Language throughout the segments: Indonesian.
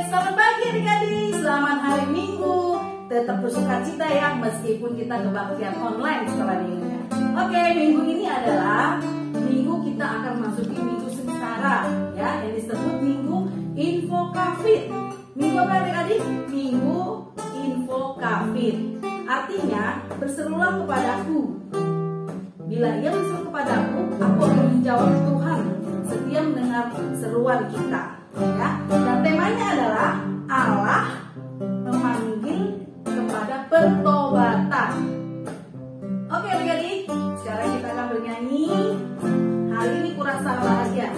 selamat pagi adik-adik. Selamat hari Minggu. Tetap bersukacita ya, meskipun kita kebaktian online setelah minggunya. Oke, minggu ini adalah minggu kita akan masuki minggu sengsara ya, yang disebut minggu info COVID. Minggu apa adik-adik? Minggu info COVID. Artinya berserulah kepadaku. Bila ia berseru kepadaku, aku akan menjawab Tuhan setia mendengar seruan kita. Ya, dan temanya adalah Allah memanggil kepada pertobatan. Oke adik-adik, sekarang kita akan bernyanyi. Hari ini kurasa bahagia.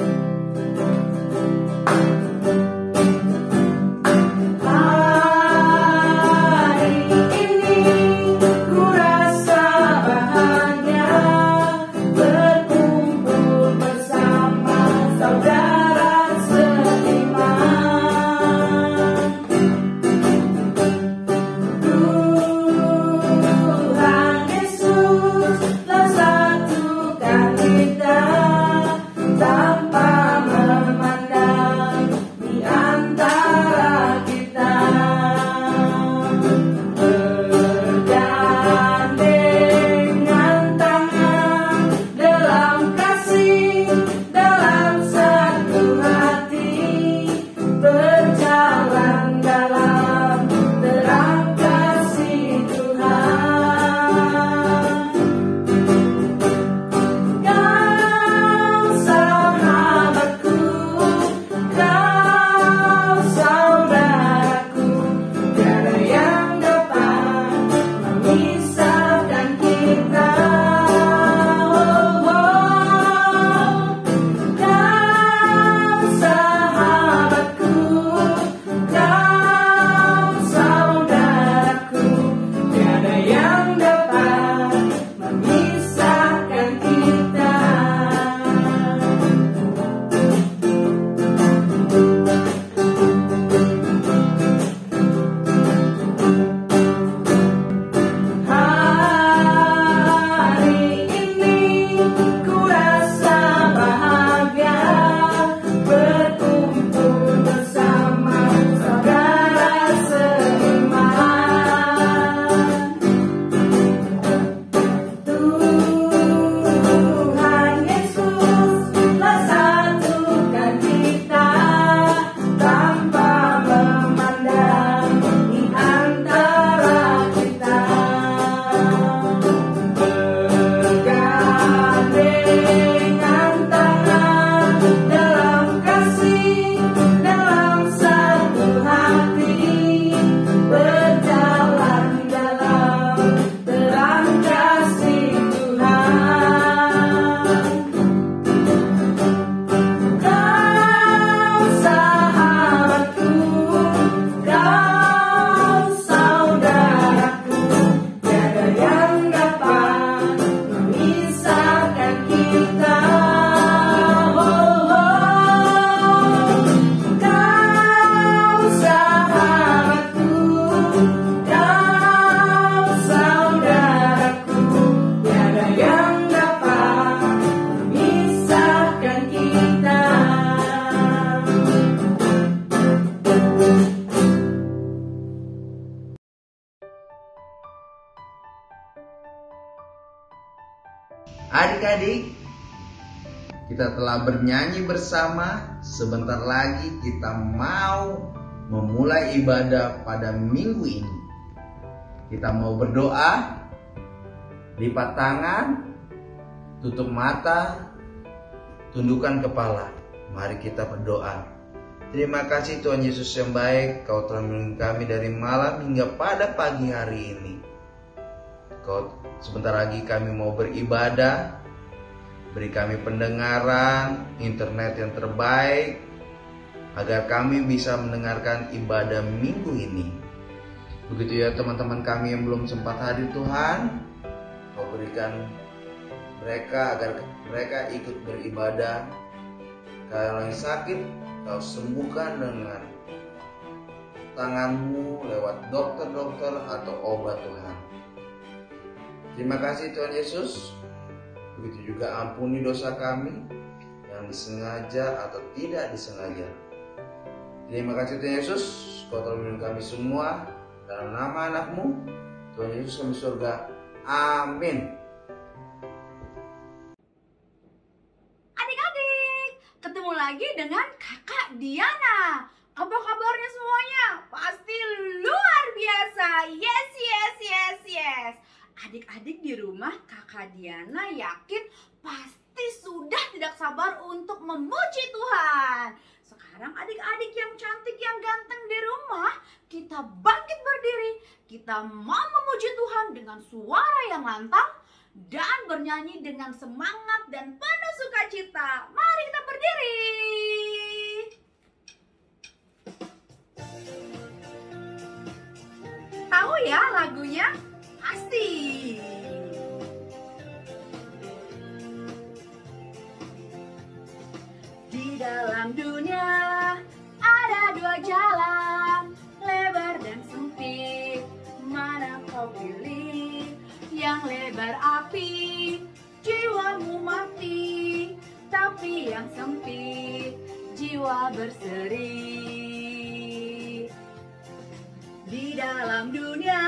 Adik-adik, kita telah bernyanyi bersama. Sebentar lagi kita mau memulai ibadah pada minggu ini. Kita mau berdoa, lipat tangan, tutup mata, tundukkan kepala. Mari kita berdoa. Terima kasih Tuhan Yesus yang baik, Kau telah menolong kami dari malam hingga pada pagi hari ini. Sebentar lagi kami mau beribadah. Beri kami pendengaran, internet yang terbaik, agar kami bisa mendengarkan ibadah minggu ini. Begitu ya teman-teman kami yang belum sempat hadir Tuhan, Kau berikan mereka agar mereka ikut beribadah. Kalau yang sakit, Kau sembuhkan dengan tangan-Mu lewat dokter-dokter atau obat Tuhan. Terima kasih Tuhan Yesus. Begitu juga ampuni dosa kami yang disengaja atau tidak disengaja. Terima kasih Tuhan Yesus, Kau telah melindungi kami semua. Dalam nama anak-Mu, Tuhan Yesus kami surga. Amin. Adik-adik, ketemu lagi dengan Kakak Diana. Apa kabarnya semuanya? Pasti luar biasa. Yes, yes, yes, yes. Adik-adik di rumah, Kakak Diana yakin pasti sudah tidak sabar untuk memuji Tuhan. Sekarang adik-adik yang cantik, yang ganteng di rumah, kita bangkit berdiri. Kita mau memuji Tuhan dengan suara yang lantang dan bernyanyi dengan semangat dan penuh sukacita. Mari kita berdiri. Tahu ya lagunya? Pasti. Di dalam dunia ada dua jalan, lebar dan sempit. Mana kau pilih? Yang lebar api, jiwamu mati. Tapi yang sempit, jiwa berseri. Di dalam dunia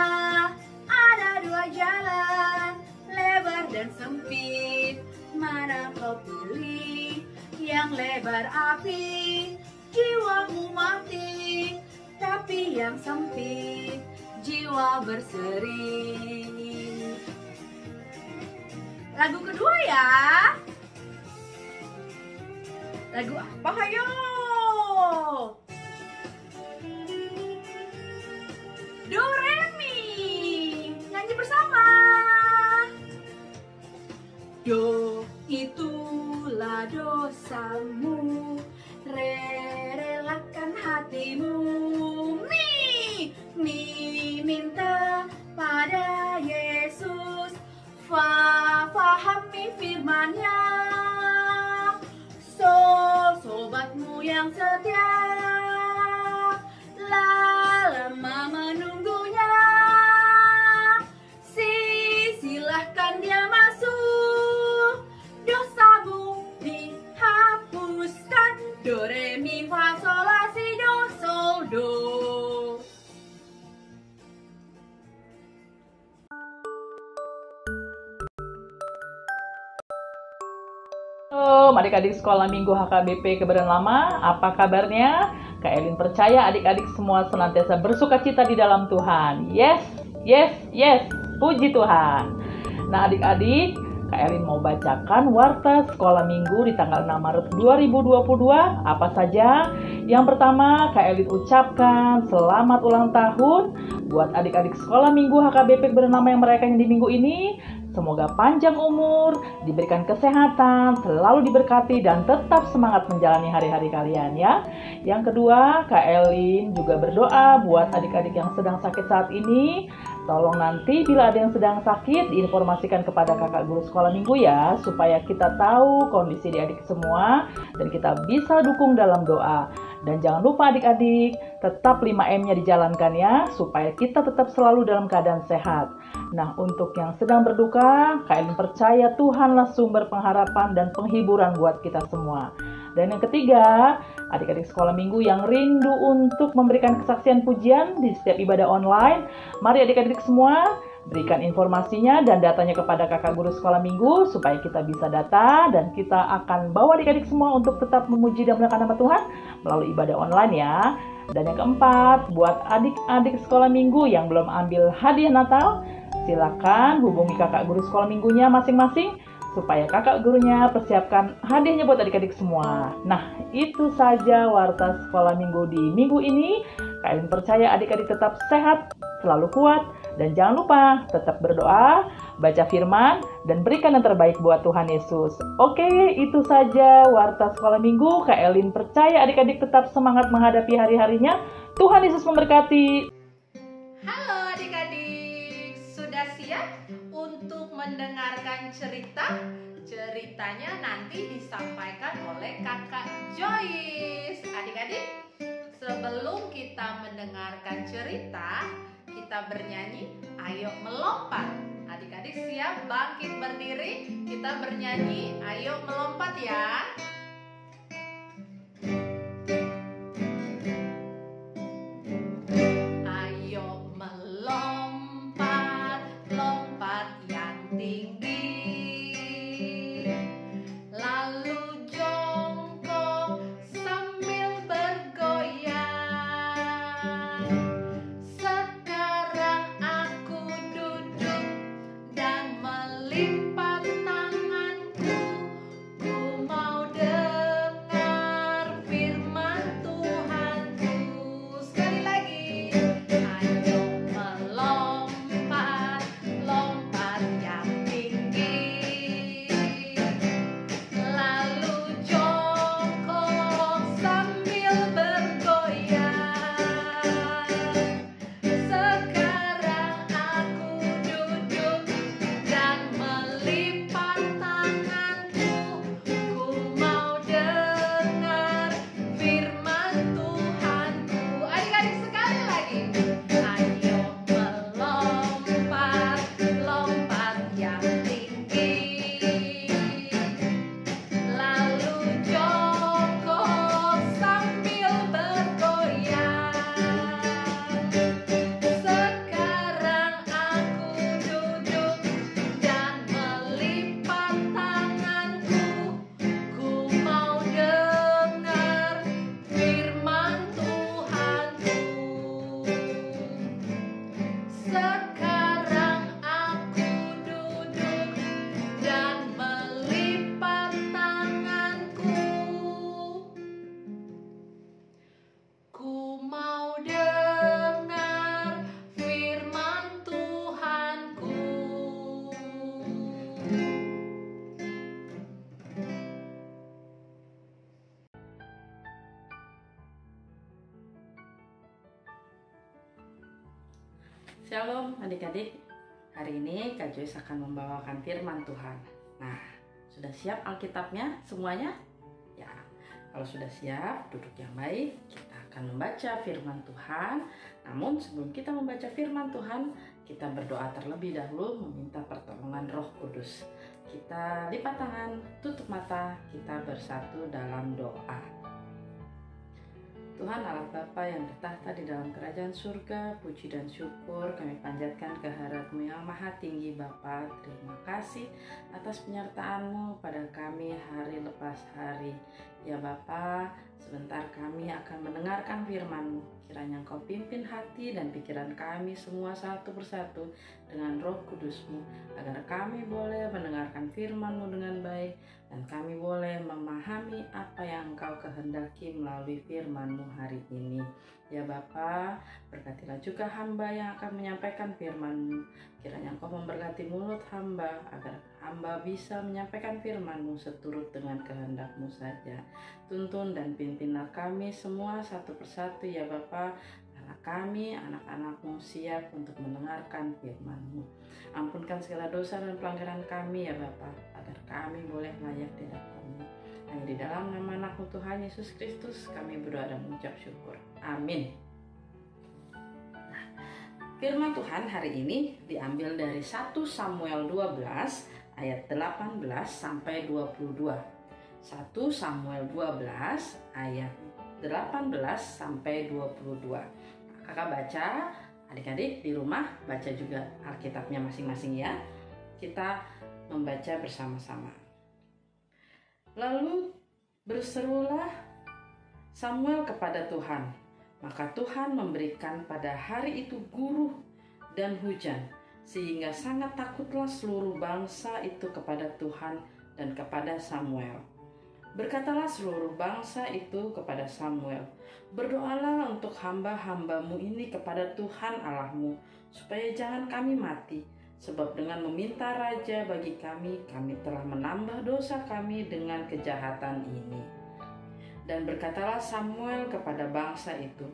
ada dua jalan, lebar dan sempit. Mana kau pilih? Yang lebar api, jiwamu mati. Tapi yang sempit, jiwa berseri. Lagu kedua ya. Lagu apa hayo? Do re mi. Nyanyi bersama. Do itulah dosamu, re relakan hatimu. Mi minta pada Yesus, fahami firman-Nya. Sobatmu yang setia, lama menunggunya. Silahkan dia masuk, dosamu dihapuskan. Do re mi fa sol la si do sol do. Halo adik-adik sekolah minggu HKBP Kebayoran Lama, apa kabarnya? Kak Elin percaya adik-adik semua senantiasa bersuka cita di dalam Tuhan. Yes, yes, yes, puji Tuhan. Nah adik-adik, Kak Elin mau bacakan warta sekolah minggu di tanggal 6 Maret 2022. Apa saja? Yang pertama, Kak Elin ucapkan selamat ulang tahun buat adik-adik sekolah minggu HKBP Kebayoran Lama yang merayakannya di minggu ini. Semoga panjang umur, diberikan kesehatan, selalu diberkati, dan tetap semangat menjalani hari-hari kalian ya. Yang kedua, Kak Elin juga berdoa buat adik-adik yang sedang sakit saat ini. Tolong nanti bila ada yang sedang sakit, diinformasikan kepada kakak guru sekolah minggu ya, supaya kita tahu kondisi adik-adik semua, dan kita bisa dukung dalam doa. Dan jangan lupa adik-adik, tetap 5M-nya dijalankan ya, supaya kita tetap selalu dalam keadaan sehat. Nah, untuk yang sedang berduka, Kak Elin percaya Tuhanlah sumber pengharapan dan penghiburan buat kita semua. Dan yang ketiga, adik-adik sekolah minggu yang rindu untuk memberikan kesaksian pujian di setiap ibadah online, mari adik-adik semua berikan informasinya dan datanya kepada kakak guru sekolah minggu supaya kita bisa data dan kita akan bawa adik-adik semua untuk tetap memuji dan memuliakan nama Tuhan melalui ibadah online ya. Dan yang keempat, buat adik-adik sekolah minggu yang belum ambil hadiah Natal, silakan hubungi kakak guru sekolah minggunya masing-masing supaya kakak gurunya persiapkan hadiahnya buat adik-adik semua. Nah, itu saja warta sekolah minggu di minggu ini. Kalian percaya adik-adik tetap sehat, selalu kuat, dan jangan lupa tetap berdoa, baca firman, dan berikan yang terbaik buat Tuhan Yesus. Oke, itu saja warta sekolah minggu. Kak Elin percaya adik-adik tetap semangat menghadapi hari-harinya. Tuhan Yesus memberkati. Halo adik-adik, sudah siap untuk mendengarkan cerita? Ceritanya nanti disampaikan oleh Kakak Joyce. Adik-adik, sebelum kita mendengarkan cerita, kita bernyanyi, ayo melompat. Adik-adik siap bangkit berdiri, kita bernyanyi, ayo melompat ya. Shalom adik-adik, hari ini Kak Joyce akan membawakan firman Tuhan. Nah, sudah siap Alkitabnya semuanya? Ya, kalau sudah siap, duduk yang baik, kita akan membaca firman Tuhan. Namun sebelum kita membaca firman Tuhan, kita berdoa terlebih dahulu meminta pertolongan Roh Kudus. Kita lipat tangan, tutup mata, kita bersatu dalam doa. Tuhan Allah Bapa yang bertahta di dalam kerajaan surga, puji dan syukur kami panjatkan kehadirat-Mu yang maha tinggi Bapa. Terima kasih atas penyertaan-Mu pada kami hari lepas hari. Ya Bapa, sebentar kami akan mendengarkan firman-Mu. Kiranya Engkau pimpin hati dan pikiran kami semua satu persatu dengan Roh Kudus-Mu, agar kami boleh mendengarkan firman-Mu dengan baik dan kami boleh memahami apa yang Engkau kehendaki melalui firman-Mu hari ini. Ya Bapa, berkatilah juga hamba yang akan menyampaikan firman-Mu. Kiranya Engkau memberkati mulut hamba, agar hamba bisa menyampaikan firman-Mu seturut dengan kehendak-Mu saja. Tuntun dan pimpinlah kami semua satu persatu ya Bapa, karena kami anak-anak-Mu siap untuk mendengarkan firman-Mu. Ampunkan segala dosa dan pelanggaran kami ya Bapa, agar kami boleh layak di hadapan-Mu. Hanya di dalam nama anak-Mu Tuhan Yesus Kristus kami berdoa dan mengucap syukur. Amin. Nah, firman Tuhan hari ini diambil dari 1 Samuel 12 ayat 18 sampai 22. 1 Samuel 12 ayat 18 sampai 22. Kakak baca, adik-adik di rumah baca juga Alkitabnya masing-masing ya. Kita membaca bersama-sama. Lalu berserulah Samuel kepada Tuhan. Maka Tuhan memberikan pada hari itu guruh dan hujan, sehingga sangat takutlah seluruh bangsa itu kepada Tuhan dan kepada Samuel. Berkatalah seluruh bangsa itu kepada Samuel, berdoalah untuk hamba-hambamu ini kepada Tuhan Allahmu, supaya jangan kami mati, sebab dengan meminta raja bagi kami telah menambah dosa kami dengan kejahatan ini. Dan berkatalah Samuel kepada bangsa itu,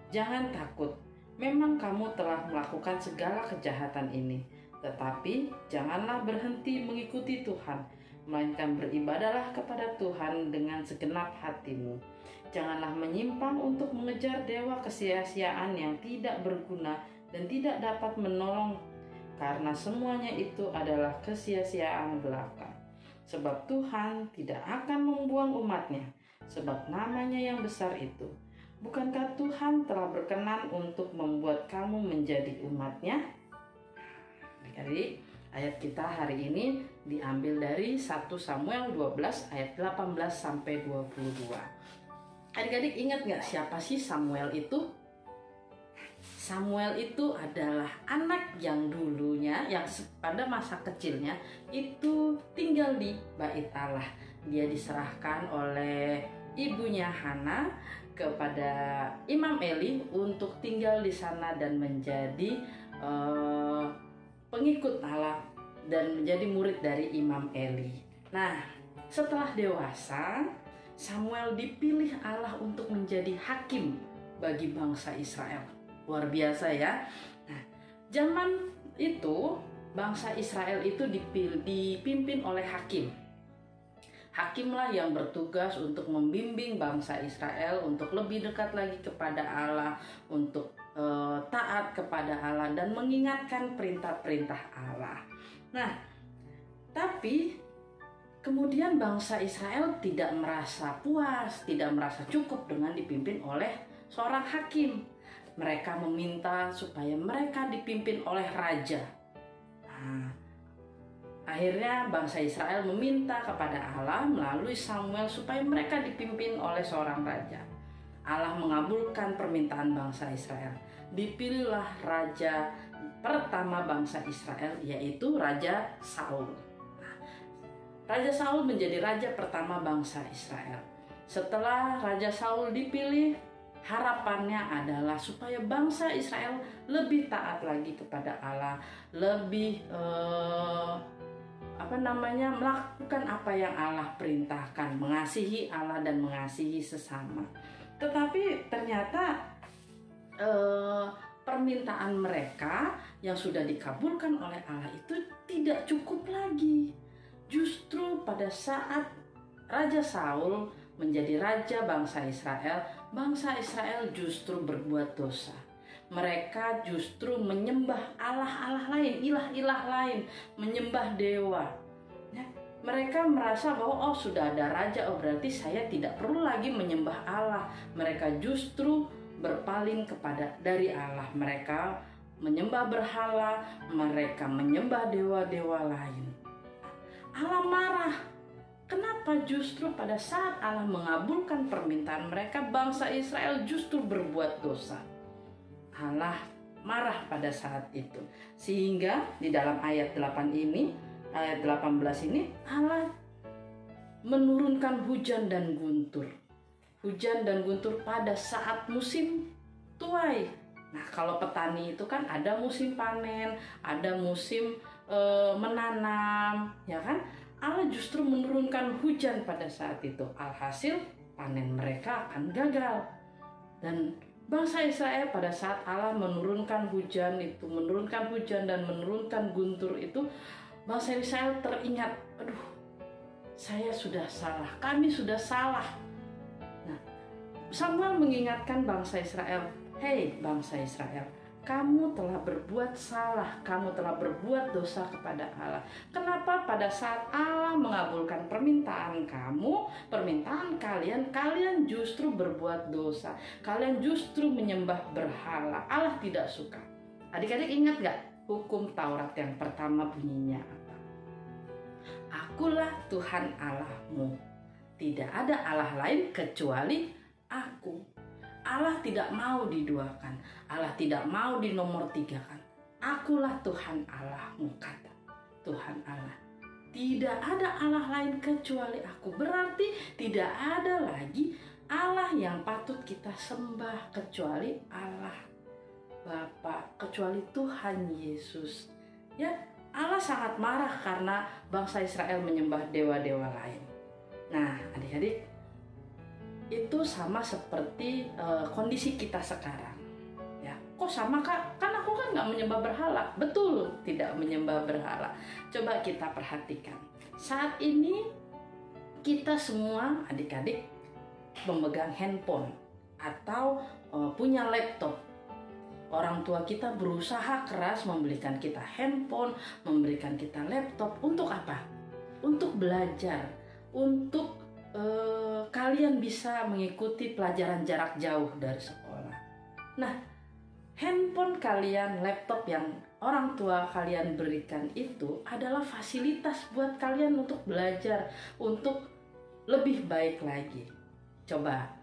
jangan takut, memang kamu telah melakukan segala kejahatan ini, tetapi janganlah berhenti mengikuti Tuhan, melainkan beribadahlah kepada Tuhan dengan segenap hatimu. Janganlah menyimpang untuk mengejar dewa kesia-siaan yang tidak berguna dan tidak dapat menolong, karena semuanya itu adalah kesia-siaan belaka. Sebab Tuhan tidak akan membuang umatnya, sebab namanya yang besar itu. Bukankah Tuhan telah berkenan untuk membuat kamu menjadi umatnya? Adik-adik, ayat kita hari ini diambil dari 1 Samuel 12 ayat 18 sampai 22. Adik-adik ingat gak siapa sih Samuel itu? Samuel itu adalah anak yang dulunya, yang pada masa kecilnya itu tinggal di Bait Allah. Dia diserahkan oleh ibunya Hana kepada Imam Eli untuk tinggal di sana dan menjadi pengikut Allah dan menjadi murid dari Imam Eli. Nah, setelah dewasa, Samuel dipilih Allah untuk menjadi hakim bagi bangsa Israel. Luar biasa ya. Nah, zaman itu bangsa Israel itu dipimpin oleh hakim. Hakimlah yang bertugas untuk membimbing bangsa Israel untuk lebih dekat lagi kepada Allah, untuk taat kepada Allah dan mengingatkan perintah-perintah Allah. Nah, tapi kemudian bangsa Israel tidak merasa puas, tidak merasa cukup dengan dipimpin oleh seorang hakim. Mereka meminta supaya mereka dipimpin oleh raja. Nah, akhirnya bangsa Israel meminta kepada Allah melalui Samuel supaya mereka dipimpin oleh seorang raja. Allah mengabulkan permintaan bangsa Israel. Dipilihlah raja pertama bangsa Israel, yaitu Raja Saul. Nah, Raja Saul menjadi raja pertama bangsa Israel. Setelah Raja Saul dipilih, harapannya adalah supaya bangsa Israel lebih taat lagi kepada Allah, lebih melakukan apa yang Allah perintahkan, mengasihi Allah dan mengasihi sesama. Tetapi ternyata permintaan mereka yang sudah dikabulkan oleh Allah itu tidak cukup lagi. Justru pada saat Raja Saul menjadi raja bangsa Israel justru berbuat dosa. Mereka justru menyembah Allah-Allah lain, ilah-ilah lain, menyembah dewa. Ya, mereka merasa bahwa sudah ada raja, berarti saya tidak perlu lagi menyembah Allah. Mereka justru berpaling dari Allah. Mereka menyembah berhala, mereka menyembah dewa-dewa lain. Allah marah. Kenapa justru pada saat Allah mengabulkan permintaan mereka, bangsa Israel justru berbuat dosa? Allah marah pada saat itu. Sehingga di dalam ayat 18 ini Allah menurunkan hujan dan guntur. Hujan dan guntur pada saat musim tuai. Nah, kalau petani itu kan ada musim panen, ada musim menanam, ya kan? Allah justru menurunkan hujan pada saat itu. Alhasil panen mereka akan gagal. Dan bangsa Israel pada saat Allah menurunkan hujan dan menurunkan guntur itu, bangsa Israel teringat, aduh, saya sudah salah, kami sudah salah. Nah, Samuel mengingatkan bangsa Israel, hei bangsa Israel, kamu telah berbuat salah, kamu telah berbuat dosa kepada Allah. Kenapa pada saat Allah mengabulkan permintaan kalian justru berbuat dosa. Kalian justru menyembah berhala. Allah tidak suka. Adik-adik ingat gak hukum Taurat yang pertama bunyinya apa? Akulah Tuhan Allahmu. Tidak ada Allah lain kecuali aku. Allah tidak mau diduakan. Allah tidak mau dinomortigakan. Akulah Tuhan Allahmu, kata Tuhan Allah. Tidak ada Allah lain kecuali aku. Berarti tidak ada lagi Allah yang patut kita sembah kecuali Allah Bapa, kecuali Tuhan Yesus. Ya, Allah sangat marah karena bangsa Israel menyembah dewa-dewa lain. Nah, adik-adik, itu sama seperti kondisi kita sekarang. Ya, kok sama Kak? Kan aku kan nggak menyembah berhala. Betul, tidak menyembah berhala. Coba kita perhatikan. Saat ini kita semua adik-adik memegang handphone atau punya laptop. Orang tua kita berusaha keras membelikan kita handphone, memberikan kita laptop untuk apa? Untuk belajar, untuk kalian bisa mengikuti pelajaran jarak jauh dari sekolah. Nah, handphone kalian, laptop yang orang tua kalian berikan itu adalah fasilitas buat kalian untuk belajar, untuk lebih baik lagi. Coba,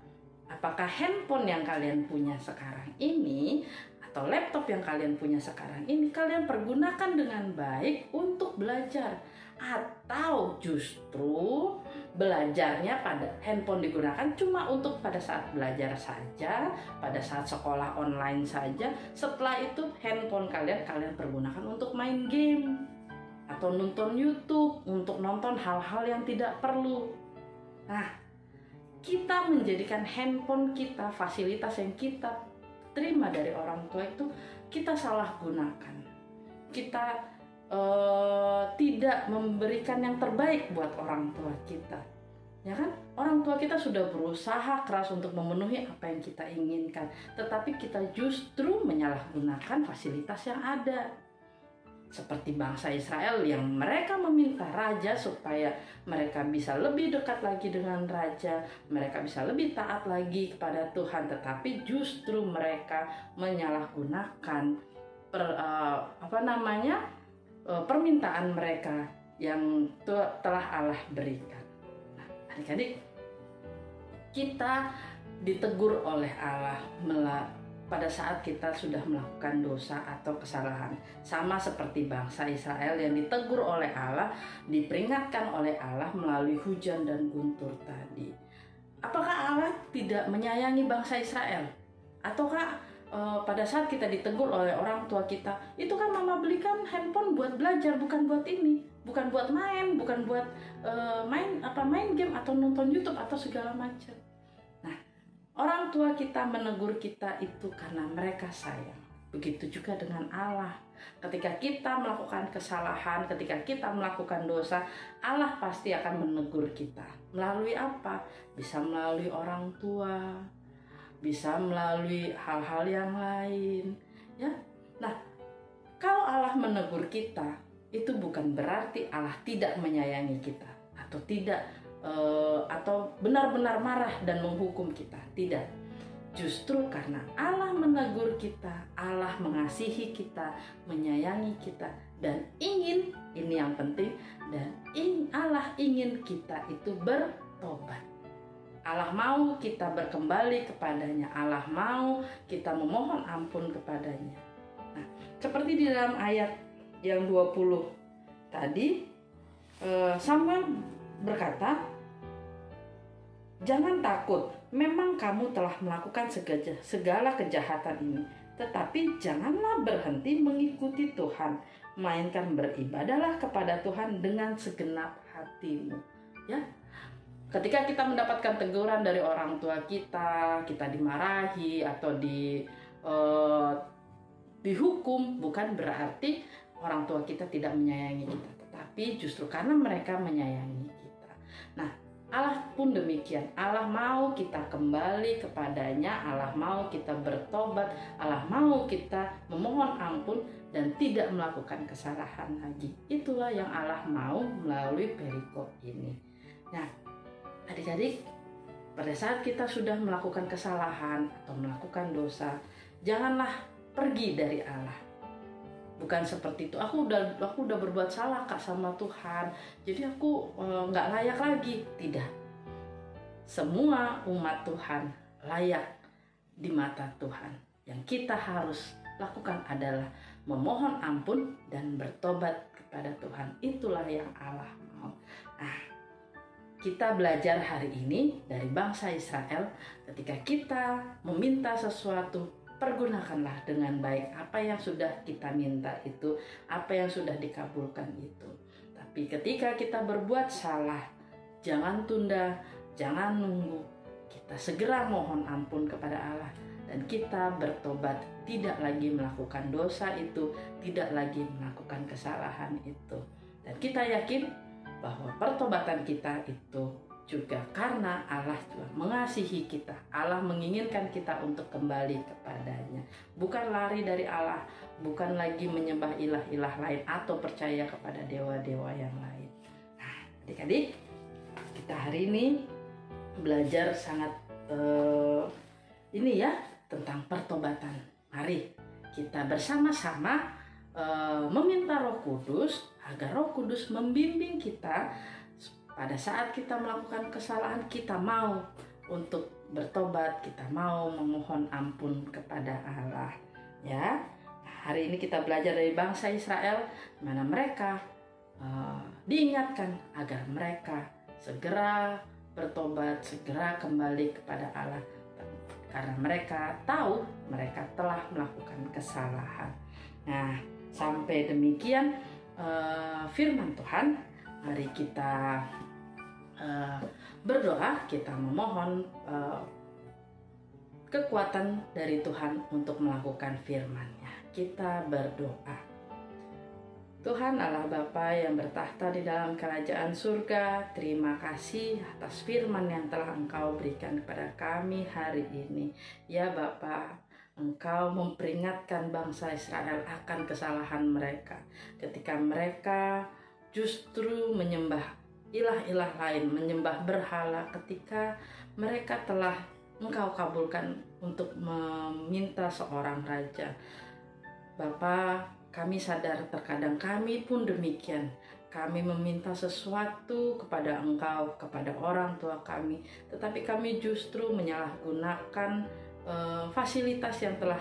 apakah handphone yang kalian punya sekarang ini atau laptop yang kalian punya sekarang ini kalian pergunakan dengan baik untuk belajar? Atau justru belajarnya pada handphone digunakan cuma untuk pada saat belajar saja, pada saat sekolah online saja. Setelah itu handphone kalian pergunakan untuk main game atau nonton YouTube, untuk nonton hal-hal yang tidak perlu. Nah, kita menjadikan handphone kita, fasilitas yang kita terima dari orang tua itu kita salah gunakan. Kita tidak memberikan yang terbaik buat orang tua kita, ya kan? Orang tua kita sudah berusaha keras untuk memenuhi apa yang kita inginkan, tetapi kita justru menyalahgunakan fasilitas yang ada. Seperti bangsa Israel yang mereka meminta raja supaya mereka bisa lebih dekat lagi dengan raja, mereka bisa lebih taat lagi kepada Tuhan, tetapi justru mereka menyalahgunakan permintaan mereka yang telah Allah berikan. Nah, adik-adik, kita ditegur oleh Allah pada saat kita sudah melakukan dosa atau kesalahan. Sama seperti bangsa Israel yang ditegur oleh Allah, diperingatkan oleh Allah melalui hujan dan guntur tadi. Apakah Allah tidak menyayangi bangsa Israel? Ataukah pada saat kita ditegur oleh orang tua kita, itu kan mama belikan handphone buat belajar, bukan buat ini, bukan buat main, bukan buat main game atau nonton YouTube atau segala macam. Nah, orang tua kita menegur kita itu karena mereka sayang. Begitu juga dengan Allah. Ketika kita melakukan kesalahan, ketika kita melakukan dosa, Allah pasti akan menegur kita. Melalui apa? Bisa melalui orang tua, bisa melalui hal-hal yang lain, ya. Nah, kalau Allah menegur kita, itu bukan berarti Allah tidak menyayangi kita atau tidak atau benar-benar marah dan menghukum kita. Tidak. Justru karena Allah menegur kita, Allah mengasihi kita, menyayangi kita, dan ingin, ini yang penting, dan Allah ingin kita itu bertobat. Allah mau kita berkembali kepadanya, Allah mau kita memohon ampun kepadanya. Nah, seperti di dalam ayat yang 20 tadi, Samuel berkata, "Jangan takut, memang kamu telah melakukan segala kejahatan ini, tetapi janganlah berhenti mengikuti Tuhan, melainkan beribadahlah kepada Tuhan dengan segenap hatimu." Ya, ketika kita mendapatkan teguran dari orang tua kita dimarahi atau dihukum, bukan berarti orang tua kita tidak menyayangi kita, tetapi justru karena mereka menyayangi kita. Nah, Allah pun demikian. Allah mau kita kembali kepadanya, Allah mau kita bertobat, Allah mau kita memohon ampun dan tidak melakukan kesalahan lagi. Itulah yang Allah mau melalui perikop ini. Nah, adik-adik, pada saat kita sudah melakukan kesalahan atau melakukan dosa, janganlah pergi dari Allah. Bukan seperti itu, aku udah berbuat salah Kak sama Tuhan, jadi aku nggak layak lagi. Tidak. Semua umat Tuhan layak di mata Tuhan. Yang kita harus lakukan adalah memohon ampun dan bertobat kepada Tuhan. Itulah yang Allah mau. Nah, kita belajar hari ini dari bangsa Israel, ketika kita meminta sesuatu, pergunakanlah dengan baik apa yang sudah kita minta itu, apa yang sudah dikabulkan itu. Tapi ketika kita berbuat salah, jangan tunda, jangan nunggu. Kita segera mohon ampun kepada Allah dan kita bertobat, tidak lagi melakukan dosa itu, tidak lagi melakukan kesalahan itu. Dan kita yakin bahwa pertobatan kita itu juga karena Allah juga mengasihi kita. Allah menginginkan kita untuk kembali kepadanya. Bukan lari dari Allah, bukan lagi menyembah ilah-ilah lain atau percaya kepada dewa-dewa yang lain. Nah, adik-adik, kita hari ini belajar sangat ini ya, tentang pertobatan. Mari kita bersama-sama meminta Roh Kudus agar Roh Kudus membimbing kita. Pada saat kita melakukan kesalahan, kita mau untuk bertobat, kita mau memohon ampun kepada Allah. Ya, hari ini kita belajar dari bangsa Israel, mana mereka diingatkan agar mereka segera bertobat, segera kembali kepada Allah, karena mereka tahu mereka telah melakukan kesalahan. Nah, sampai demikian firman Tuhan. Mari kita berdoa, kita memohon kekuatan dari Tuhan untuk melakukan firman-Nya. Kita berdoa. Tuhan Allah Bapa yang bertahta di dalam kerajaan surga, terima kasih atas firman yang telah Engkau berikan kepada kami hari ini. Ya Bapa, Engkau memperingatkan bangsa Israel akan kesalahan mereka ketika mereka justru menyembah ilah-ilah lain, menyembah berhala ketika mereka telah Engkau kabulkan untuk meminta seorang raja. Bapa, kami sadar terkadang kami pun demikian. Kami meminta sesuatu kepada Engkau, kepada orang tua kami, tetapi kami justru menyalahgunakan fasilitas yang telah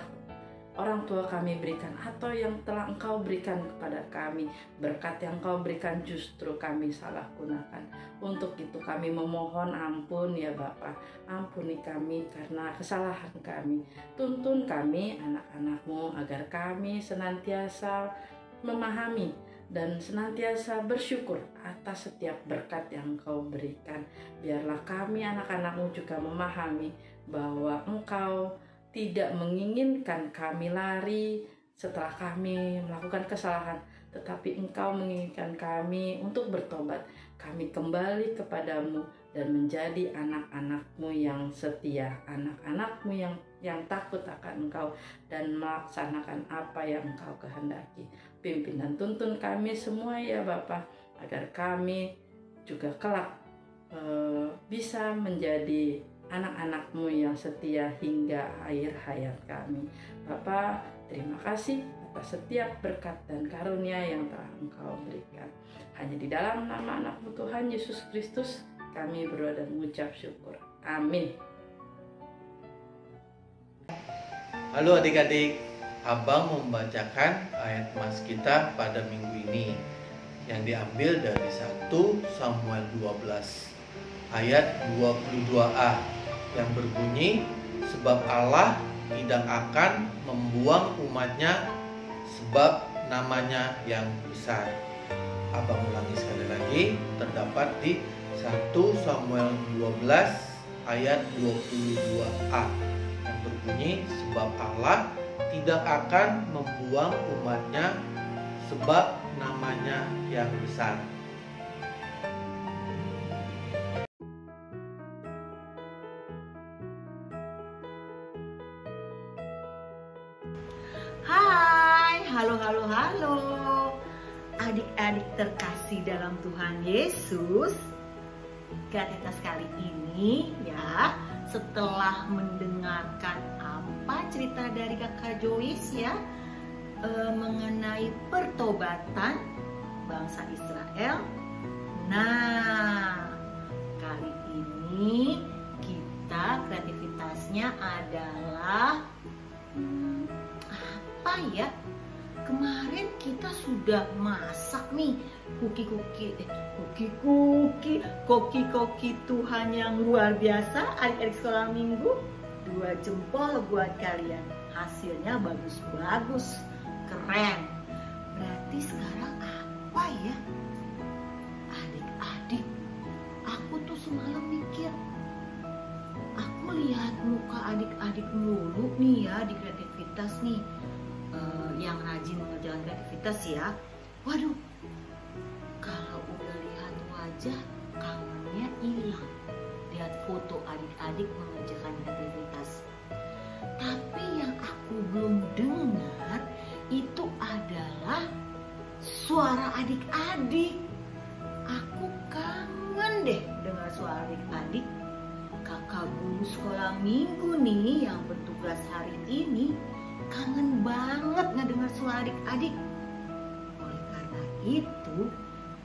orang tua kami berikan atau yang telah Engkau berikan kepada kami. Berkat yang Engkau berikan justru kami salah gunakan. Untuk itu kami memohon ampun ya Bapa. Ampuni kami karena kesalahan kami. Tuntun kami anak-anak-Mu agar kami senantiasa memahami dan senantiasa bersyukur atas setiap berkat yang Engkau berikan. Biarlah kami anak-anak-Mu juga memahami bahwa Engkau tidak menginginkan kami lari setelah kami melakukan kesalahan, tetapi Engkau menginginkan kami untuk bertobat. Kami kembali kepadamu dan menjadi anak-anak-Mu yang setia, anak-anak-Mu yang takut akan Engkau dan melaksanakan apa yang Engkau kehendaki. Pimpin dan tuntun kami semua ya Bapa, agar kami juga kelak bisa menjadi anak-anak-Mu yang setia hingga akhir hayat kami. Bapa, terima kasih atas setiap berkat dan karunia yang telah Engkau berikan. Hanya di dalam nama anak-Mu Tuhan Yesus Kristus kami berdoa dan mengucap syukur. Amin. Halo adik-adik, Abang membacakan ayat mas kita pada minggu ini yang diambil dari 1 Samuel 12 ayat 22a yang berbunyi, sebab Allah tidak akan membuang umatnya sebab namanya yang besar. Abang ulangi sekali lagi, terdapat di 1 Samuel 12 ayat 22a yang berbunyi, sebab Allah tidak akan membuang umatnya sebab namanya yang besar. Hai, halo adik-adik terkasih dalam Tuhan Yesus. Kreativitas kali ini ya, setelah mendengarkan apa cerita dari kakak Joyce ya, mengenai pertobatan bangsa Israel. Nah, kali ini kita kreativitasnya adalah apa ya? Kemarin kita sudah masak nih koki Tuhan yang luar biasa. Adik-adik sekolah minggu, 2 jempol buat kalian. Hasilnya bagus-bagus, keren. Berarti sekarang apa ya? Adik-adik, aku tuh semalam mikir, aku lihat muka adik-adik mulu nih ya di kreativitas nih, yang rajin mengerjakan kreativitas ya. Waduh, kalau udah lihat wajah kangennya hilang. Lihat foto adik-adik mengerjakan kreativitas. Tapi yang aku belum dengar itu adalah suara adik-adik. Aku kangen deh dengar suara adik-adik. Kakak guru sekolah minggu nih yang bertugas hari ini kangen banget ngedengar suara adik-adik. Oleh karena itu,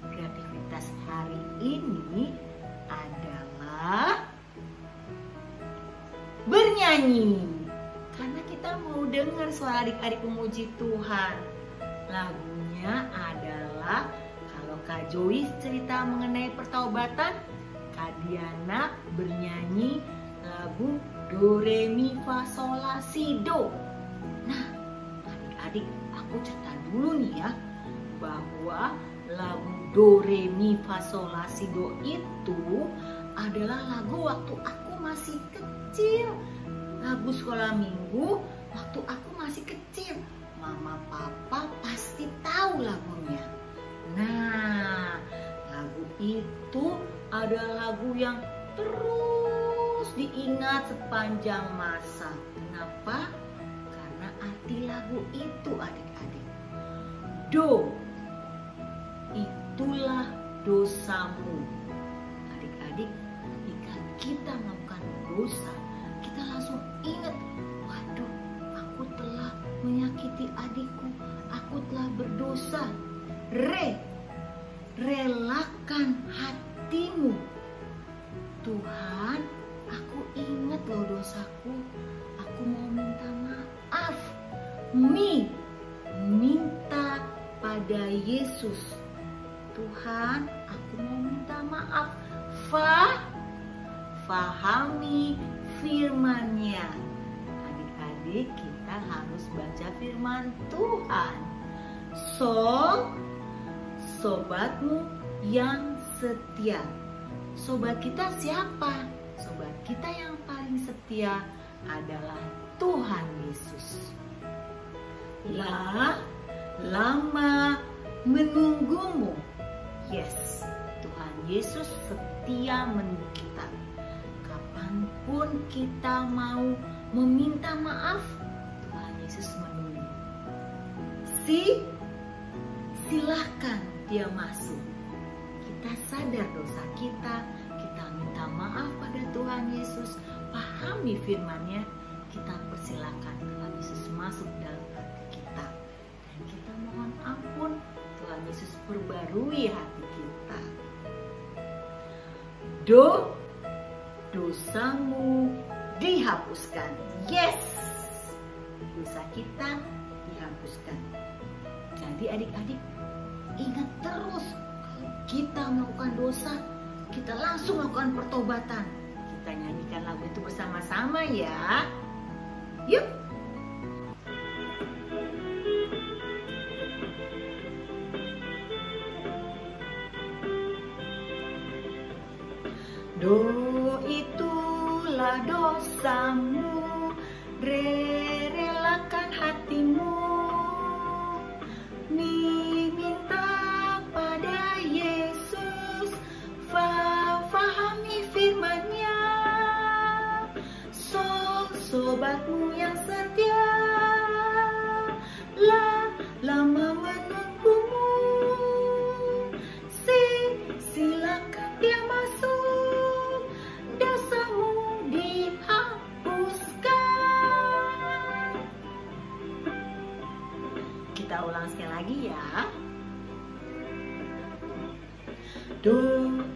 kreativitas hari ini adalah bernyanyi. Karena kita mau dengar suara adik-adik memuji Tuhan. Lagunya adalah, kalau Kak Joyce cerita mengenai pertobatan, Kak Diana bernyanyi lagu Do Re Mi Fa Sol La Si Do. Nah, adik-adik, aku cerita dulu nih ya, bahwa lagu Do Re Mi Fa Sol La Si Do itu adalah lagu waktu aku masih kecil. Lagu sekolah minggu waktu aku masih kecil. Mama papa pasti tahu lagunya. Nah, lagu itu adalah lagu yang terus diingat sepanjang masa. Kenapa? Karena arti lagu itu adik-adik. Do, itulah dosamu. Adik-adik, jika kita melakukan dosa, kita langsung ingat, waduh, aku telah menyakiti adikku, aku telah berdosa. Relakan hatimu. Tuhan, aku ingat loh dosaku, aku mau minta maaf. Minta pada Yesus. Tuhan, aku mau minta maaf. Fahami firman-Nya. Adik-adik, kita harus baca firman Tuhan. Sobatmu yang setia. Sobat kita siapa? Sobat kita yang paling setia adalah Tuhan Yesus. Lah, lama menunggumu. Yes, Tuhan Yesus setia menunggu kita. Kapanpun kita mau meminta maaf, Tuhan Yesus menunggu. Silahkan dia masuk. Kita sadar dosa kita minta maaf pada Tuhan Yesus, pahami firman-Nya, kita persilakan Tuhan Yesus masuk dalam hati kita. Dan kita mohon ampun, Tuhan Yesus perbarui hati kita. Dosamu dihapuskan. Yes, dosa kita dihapuskan. Jadi adik-adik, ingat terus, kalau kita melakukan dosa, kita langsung melakukan pertobatan. Kita nyanyikan lagu itu bersama-sama ya. Yuk. Itulah dosamu, relakan hatimu, minta pada Yesus, fahami firman-Nya. Sobatmu yang setia, lama menunggumu, silakan dia masuk, dosamu dihapuskan. Kita ulang sekali lagi ya.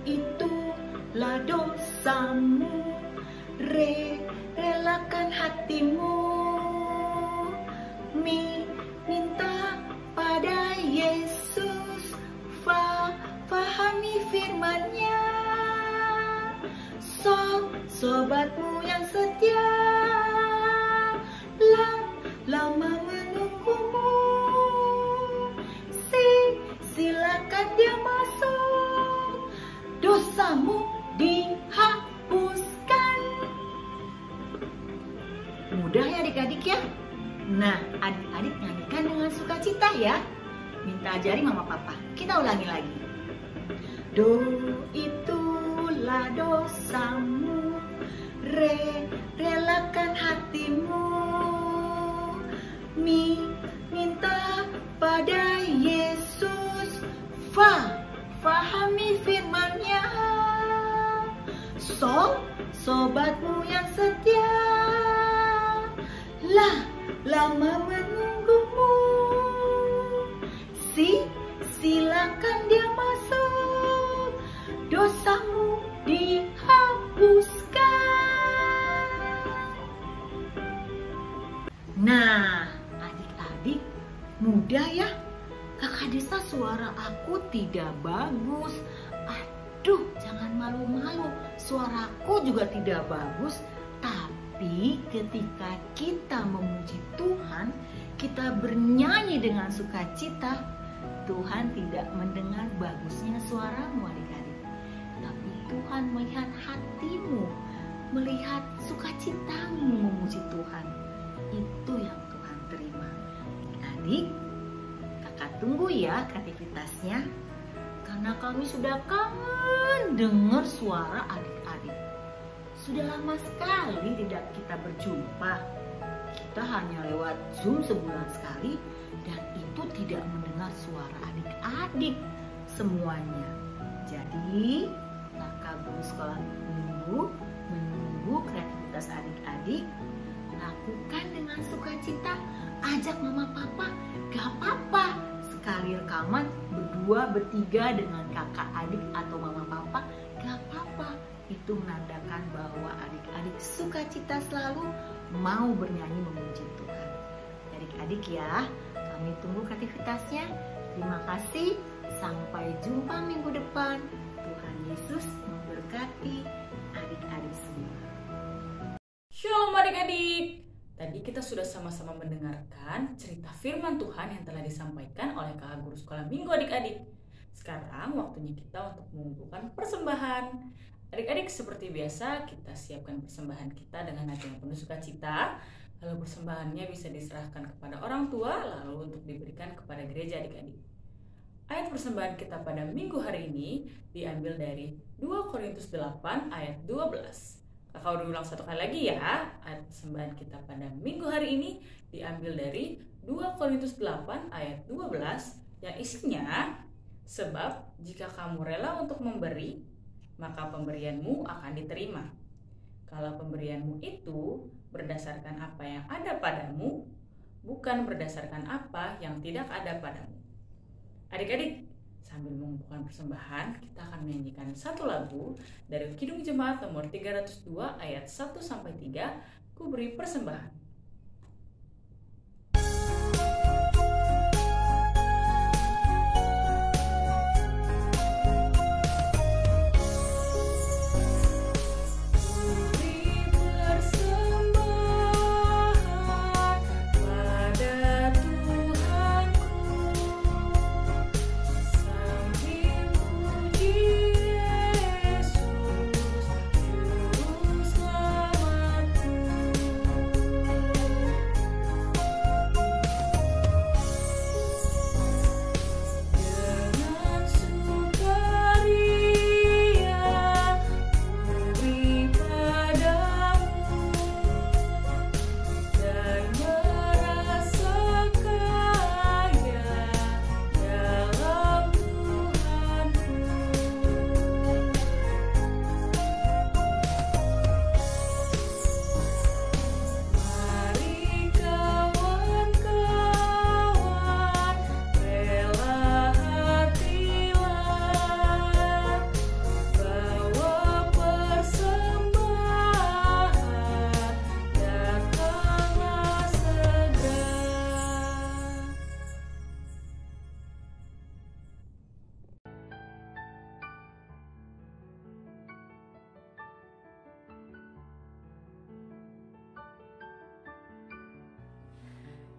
Itulah dosamu, relakan hatimu, minta pada Yesus, fahami firman-Nya. Sobatmu yang setia, lama menunggumu, silakan dia masuk, dosamu dihapuskan. Mudah ya adik-adik ya. Nah, adik-adik nyanyikan dengan sukacita ya. Minta ajari mama papa. Kita ulangi lagi. Itulah dosamu, relakan hatimu, minta pada Yesus, fahami firman-Nya. Sobatmu yang setia, lama menunggumu, silakan dia masuk, dosamu dihapuskan. Nah, adik-adik, mudah ya. Kakak Desa, suara aku tidak bagus. Aduh, jangan malu-malu. Suaraku juga tidak bagus. Tapi ketika kita memuji Tuhan, kita bernyanyi dengan sukacita, Tuhan tidak mendengar bagusnya suaramu adik-adik. Tapi Tuhan melihat hatimu, melihat sukacitamu memuji Tuhan. Itu yang Tuhan terima. Adik, kakak tunggu ya kreativitasnya. Karena kami sudah kangen dengar suara adik-adik. Sudah lama sekali tidak kita berjumpa. Kita hanya lewat Zoom sebulan sekali dan itu tidak mendengar suara adik-adik semuanya. Jadi, kakak guru sekolah minggu menunggu kreativitas adik-adik. Lakukan dengan sukacita. Ajak mama papa, gak apa-apa. Sekali rekaman berdua, bertiga dengan kakak adik atau mama papa, gak apa-apa. Itu menandakan bahwa adik-adik sukacita selalu mau bernyanyi memuji Tuhan. Adik-adik ya, kami tunggu kreativitasnya. Terima kasih. Sampai jumpa minggu depan. Tuhan Yesus memberkati adik-adik semua. Shalom adik-adik. Tadi kita sudah sama-sama mendengarkan cerita firman Tuhan yang telah disampaikan oleh kakak guru sekolah minggu adik-adik. Sekarang waktunya kita untuk mengumpulkan persembahan. Adik-adik, seperti biasa kita siapkan persembahan kita dengan hati yang penuh sukacita. Lalu persembahannya bisa diserahkan kepada orang tua lalu untuk diberikan kepada gereja adik-adik. Ayat persembahan kita pada minggu hari ini diambil dari 2 Korintus 8 ayat 12. Kakak udah ulang satu kali lagi ya. Ayat persembahan kita pada minggu hari ini diambil dari 2 Korintus 8 ayat 12 yang isinya, sebab jika kamu rela untuk memberi, maka pemberianmu akan diterima. Kalau pemberianmu itu berdasarkan apa yang ada padamu, bukan berdasarkan apa yang tidak ada padamu. Adik-adik, sambil mengumpulkan persembahan, kita akan menyanyikan satu lagu dari Kidung Jemaat nomor 302 ayat 1-3, Ku Beri Persembahan.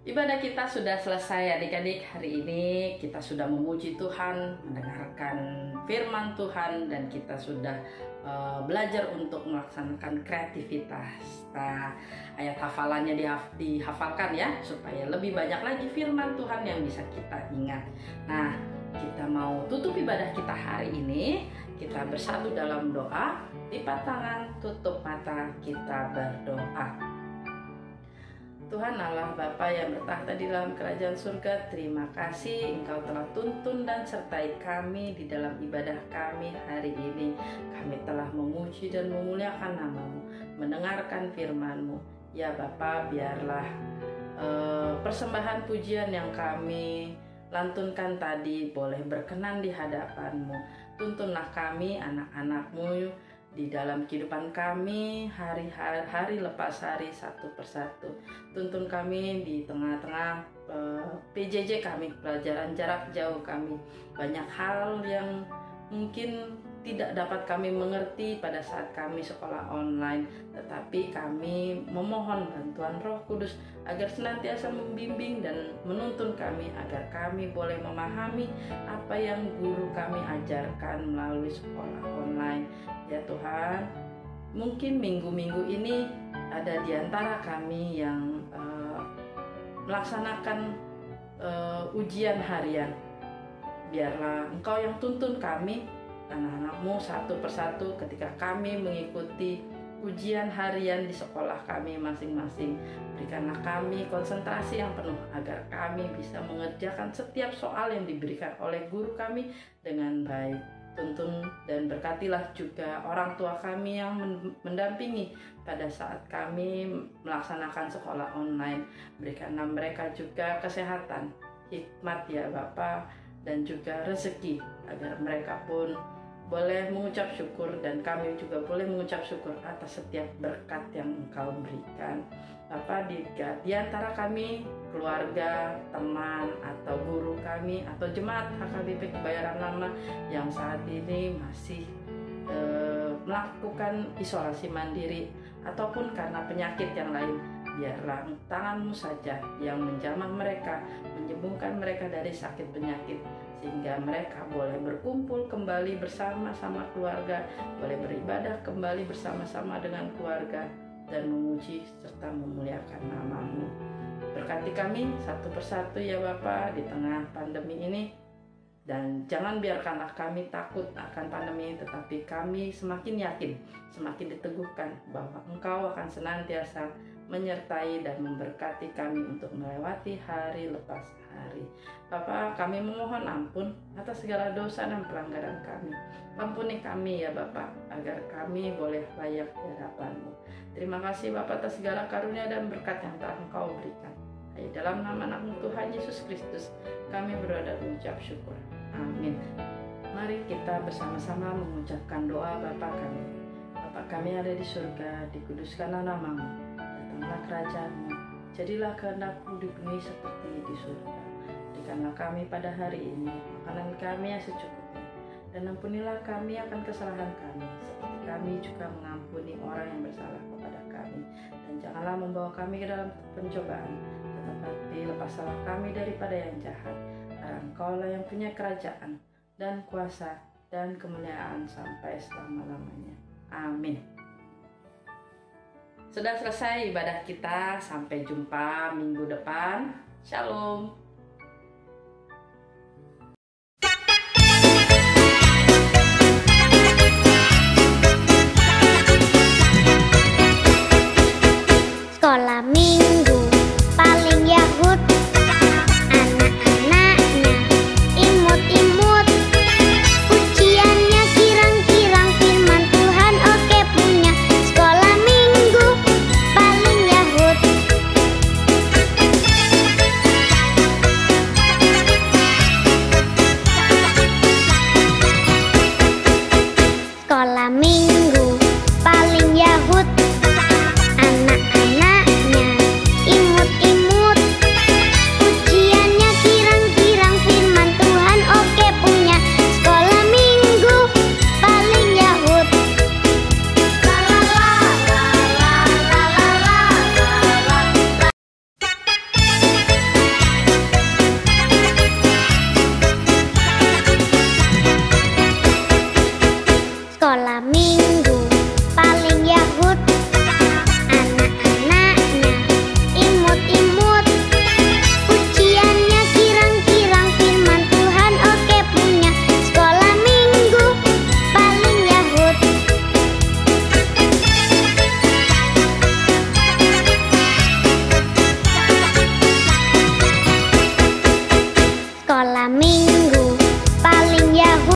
Ibadah kita sudah selesai adik-adik. Hari ini kita sudah memuji Tuhan, mendengarkan firman Tuhan, dan kita sudah belajar untuk melaksanakan kreativitas. Nah, ayat hafalannya dihafalkan ya, supaya lebih banyak lagi firman Tuhan yang bisa kita ingat. Nah, kita mau tutup ibadah kita hari ini. Kita bersatu dalam doa, lipat tangan, tutup mata, kita berdoa. Tuhan Allah Bapa yang bertahta di dalam kerajaan surga, terima kasih Engkau telah tuntun dan sertai kami di dalam ibadah kami hari ini. Kami telah memuji dan memuliakan nama-Mu, mendengarkan firman-Mu. Ya Bapa, biarlah persembahan pujian yang kami lantunkan tadi boleh berkenan di hadapan-Mu. Tuntunlah kami anak-anak-Mu di dalam kehidupan kami hari lepas hari, satu persatu. Tuntun kami di tengah-tengah PJJ kami, pelajaran jarak jauh kami. Banyak hal yang mungkin tidak dapat kami mengerti pada saat kami sekolah online, tetapi kami memohon bantuan Roh Kudus agar senantiasa membimbing dan menuntun kami agar kami boleh memahami apa yang guru kami ajarkan melalui sekolah online. Ya Tuhan, mungkin minggu-minggu ini ada di antara kami yang melaksanakan ujian harian. Biarlah Engkau yang tuntun kami, anak-anak-Mu, satu persatu ketika kami mengikuti ujian harian di sekolah kami masing-masing. Berikanlah kami konsentrasi yang penuh agar kami bisa mengerjakan setiap soal yang diberikan oleh guru kami dengan baik. Tuntun dan berkatilah juga orang tua kami yang mendampingi pada saat kami melaksanakan sekolah online. Berikanlah mereka juga kesehatan, hikmat ya Bapa, dan juga rezeki agar mereka pun boleh mengucap syukur dan kami juga boleh mengucap syukur atas setiap berkat yang Engkau berikan. Bapa, di antara kami, keluarga, teman, atau guru kami, atau jemaat HKBP Kebayoran Lama yang saat ini masih melakukan isolasi mandiri ataupun karena penyakit yang lain, biarlah tangan-Mu saja yang menjamah mereka, menyembuhkan mereka dari sakit penyakit, sehingga mereka boleh berkumpul kembali bersama-sama keluarga, boleh beribadah kembali bersama-sama dengan keluarga, dan memuji serta memuliakan nama-Mu. Berkati kami satu persatu ya Bapa di tengah pandemi ini. Dan jangan biarkanlah kami takut akan pandemi ini, tetapi kami semakin yakin, semakin diteguhkan bahwa Engkau akan senantiasa menyertai dan memberkati kami untuk melewati hari lepas hari. Bapa, kami memohon ampun atas segala dosa dan pelanggaran kami. Ampuni kami ya Bapa, agar kami boleh layak di hadapan-Mu. Terima kasih Bapa atas segala karunia dan berkat yang telah Engkau berikan. Dalam nama anak-Mu Tuhan Yesus Kristus, kami berdoa dan mengucap syukur. Amin. Mari kita bersama-sama mengucapkan doa Bapa kami. Bapa kami ada di surga, dikuduskanlah nama-Mu. Datanglah kerajaan-Mu. Jadilah kehendak-Mu di bumi seperti di surga. Berikanlah kami pada hari ini makanan kami yang secukupnya. Dan ampunilah kami akan kesalahan kami, seperti kami juga mengampuni orang yang bersalah kepada kami. Dan janganlah membawa kami ke dalam pencobaan, tetapi lepaslah kami daripada yang jahat. Karena Engkaulah yang punya kerajaan dan kuasa dan kemuliaan sampai selama-lamanya. Amin. Sudah selesai ibadah kita. Sampai jumpa minggu depan. Shalom.